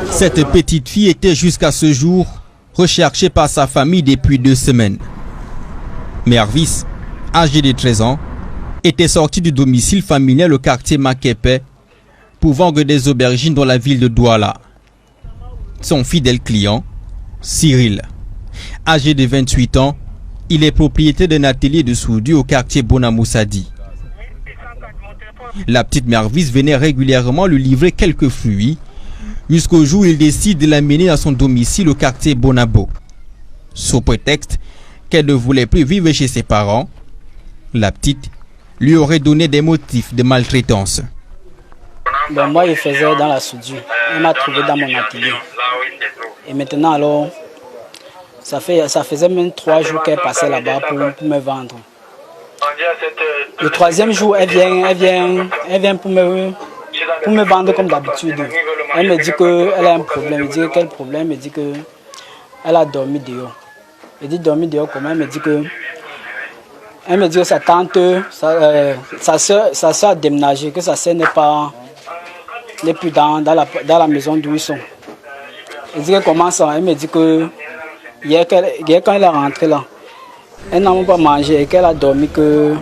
Cette petite fille était jusqu'à ce jour recherchée par sa famille depuis 2 semaines. Mervis, âgé de 13 ans, était sorti du domicile familial au quartier Makepe pour vendre des aubergines dans la ville de Douala. Son fidèle client, Cyril, âgé de 28 ans, il est propriétaire d'un atelier de soudure au quartier Bonamoussadi. La petite Mervis venait régulièrement lui livrer quelques fruits jusqu'au jour où il décide de l'amener à son domicile au quartier Bonabo. Sous prétexte qu'elle ne voulait plus vivre chez ses parents, la petite lui aurait donné des motifs de maltraitance. Ben moi, je faisais dans la soudure. Elle m'a trouvé dans mon atelier. Et maintenant, alors, ça faisait même 3 jours qu'elle passait là-bas pour me vendre. Le 3e jour, elle vient pour me vendre comme d'habitude. Elle me dit qu'elle a un problème. Je dis quel problème? Elle me dit qu'elle a dormi dehors. Elle dit dormi dehors comment? Elle me dit que sa tante, sa soeur a déménagé, que sa soeur n'est plus dans la maison d'où ils sont. Elle dit qu'elle commence, elle me dit que hier quand elle est rentrée là, elle n'a même pas mangé et qu'elle a dormi que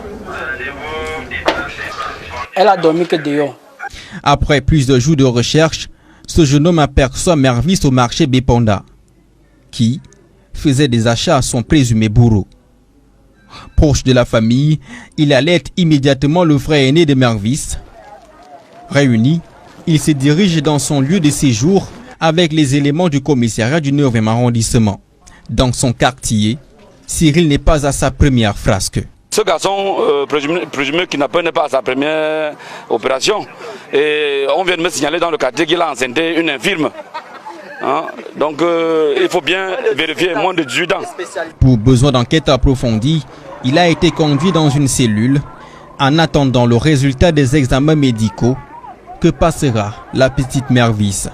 dehors. Après plusieurs jours de recherche, ce jeune homme aperçoit Mervis au marché Beponda, qui faisait des achats à son présumé bourreau. Proche de la famille, il alerte immédiatement le frère aîné de Mervis. Réunis, il se dirige dans son lieu de séjour avec les éléments du commissariat du 9e arrondissement. Dans son quartier, Cyril n'est pas à sa première frasque. Ce garçon présumé kidnappeur n'est pas à sa première opération. Et on vient de me signaler dans le quartier qu'il a enceinté une infirme. Donc il faut bien vérifier, moins de 18 ans. Pour besoin d'enquête approfondie, il a été conduit dans une cellule en attendant le résultat des examens médicaux que passera la petite Mervis.